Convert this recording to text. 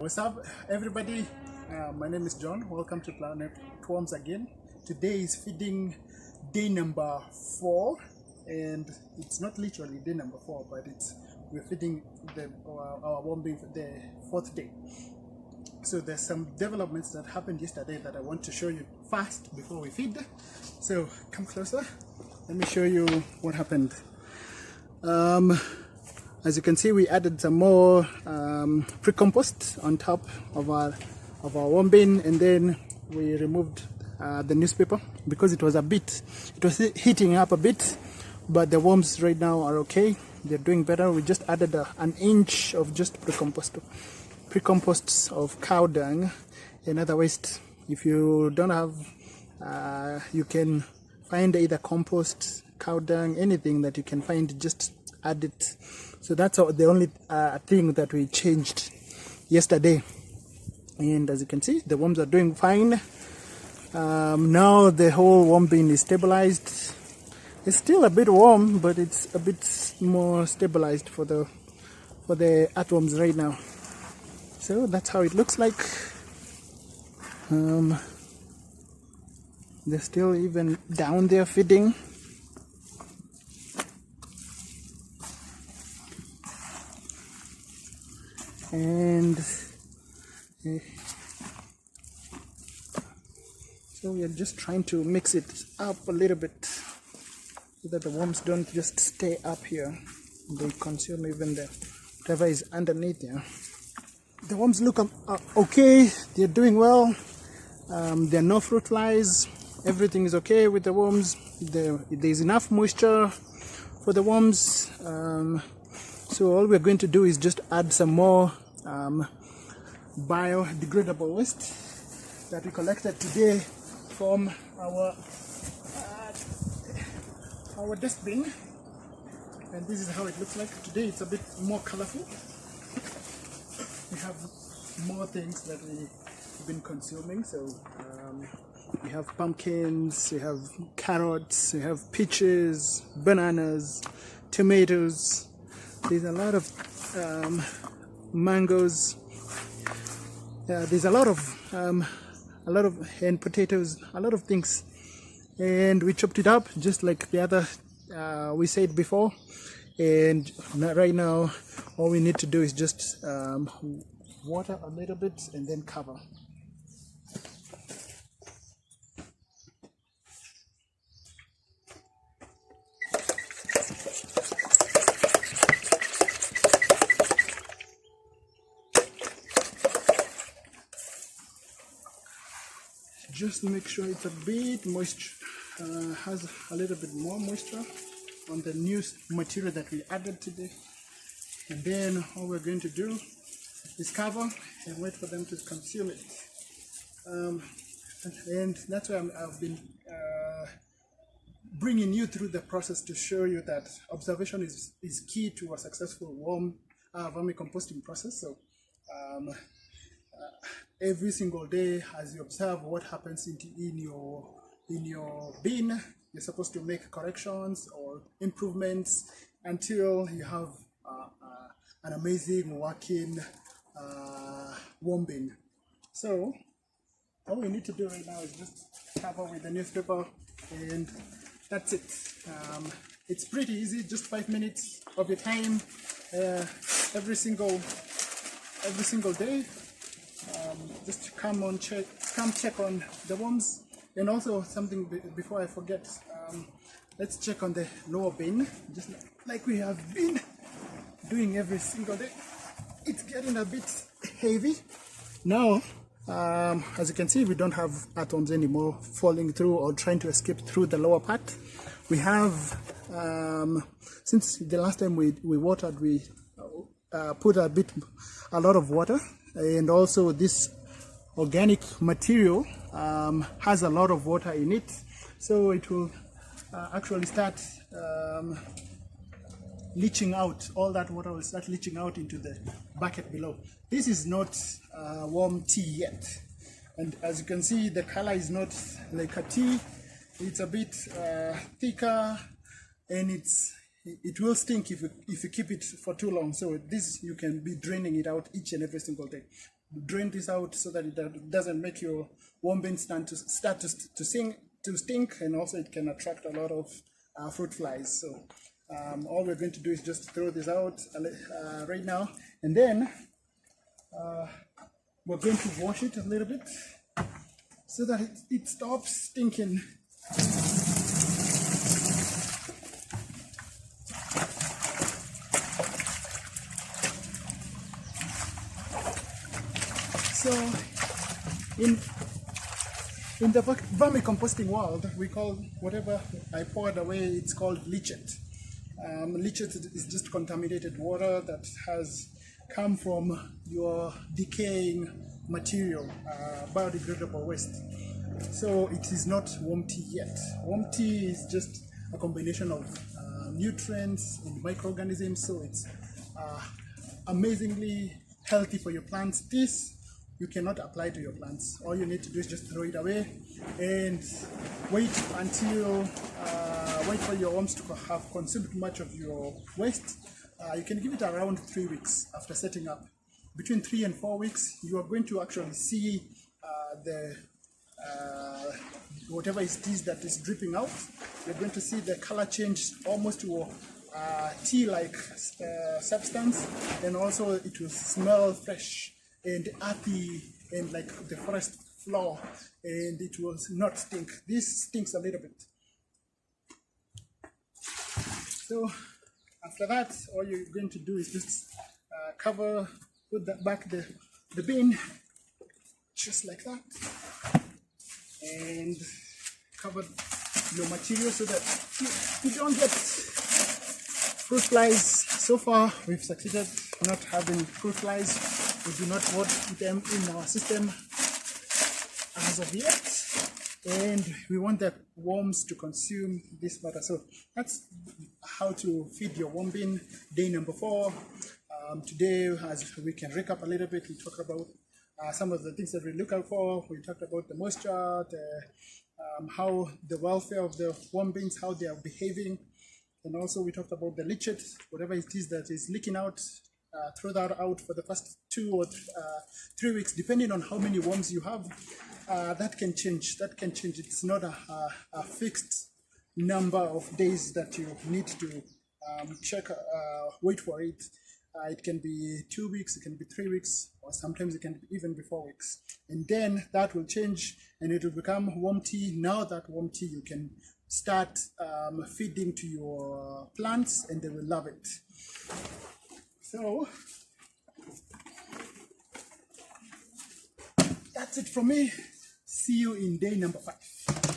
What's up, everybody? My name is John. Welcome to Planet Worms again. Today is feeding day number 4, and it's not literally day number 4, but we're feeding our worm being the 4th day. So there's some developments that happened yesterday that I want to show you first before we feed. So come closer. Let me show you what happened. As you can see, we added some more pre-compost on top of our worm bin, and then we removed the newspaper because it was heating up a bit, but the worms right now are okay. They're doing better. We just added an inch of just pre-compost of cow dung and other waste. If you don't have, you can find either compost, cow dung, anything that you can find, just add it. So that's the only thing that we changed yesterday, and as you can see, the worms are doing fine. Now the whole worm bin is stabilized. It's still a bit warm, but it's a bit more stabilized for the earthworms right now. So that's how it looks like. They're still even down there feeding. And so we are just trying to mix it up a little bit so that the worms don't just stay up here. They consume even whatever is underneath here. The worms look okay. They're doing well. There are no fruit flies. Everything is okay with the worms. There's enough moisture for the worms. So all we're going to do is just add some more biodegradable waste that we collected today from our dustbin, and this is how it looks like today. It's a bit more colorful. We have more things that we've been consuming. So we have pumpkins, we have carrots, we have peaches, bananas, tomatoes. There's a lot of mangoes. There's a lot of and potatoes, a lot of things, and we chopped it up just like the other we said before. And right now, all we need to do is just water a little bit and then cover. Just make sure it's a bit moisture, has a little bit more moisture on the new material that we added today. And then all we're going to do is cover and wait for them to consume it. And that's why I've been bringing you through the process to show you that observation is key to a successful vermicomposting process. So every single day, as you observe what happens in your bin, you're supposed to make corrections or improvements until you have an amazing working worm bin. So all we need to do right now is just cover with the newspaper, and that's it. It's pretty easy, just 5 minutes of your time every single day. Just come check on the worms. And also something before I forget, let's check on the lower bin, just like we have been doing every single day. It's getting a bit heavy now. As you can see, we don't have earthworms anymore falling through or trying to escape through the lower part. We have, since the last time we watered, we put a lot of water, and also this organic material has a lot of water in it, so it will actually start leaching out. All that water will start leaching out into the bucket below. This is not worm tea yet, and as you can see, the color is not like a tea. It's a bit thicker, and it will stink if you keep it for too long. So this, you can be draining it out each and every single day. drain this out so that it doesn't make your worm bin start to stink, and also it can attract a lot of fruit flies. So all we're going to do is just throw this out right now, and then we're going to wash it a little bit so that it stops stinking. So in the vermicomposting world, we call whatever I poured away, it's called leachate. Leachate is just contaminated water that has come from your decaying material, biodegradable waste. So it is not worm tea yet. Worm tea is just a combination of nutrients and microorganisms, so it's amazingly healthy for your plants. This you cannot apply to your plants. All you need to do is just throw it away and wait until wait for your worms to have consumed much of your waste. You can give it around 3 weeks after setting up. Between 3 and 4 weeks, you are going to actually see the whatever it is that is dripping out. You're going to see the color change almost to tea-like substance, and also it will smell fresh and earthy and like the forest floor, and it will not stink. This stinks a little bit. So after that, all you're going to do is just put that back the bin, just like that, and cover your material so that you don't get fruit flies. So far, we've succeeded not having fruit flies. We do not want them in our system as of yet, and we want the worms to consume this matter. So that's how to feed your worm bin, day number 4. Today, as we can recap a little bit, we talked about some of the things that we look out for. We talked about the moisture, how the welfare of the worm bins, how they are behaving, and also we talked about the leachate, whatever it is that is leaking out. Throw that out for the first 2 or 3 weeks, depending on how many worms you have. That can change. It's not a fixed number of days that you need to wait for it. It can be 2 weeks, it can be 3 weeks, or sometimes it can even be 4 weeks. And then that will change and it will become worm tea. Now that worm tea, you can start feeding to your plants and they will love it. So that's it from me. See you in day number 5.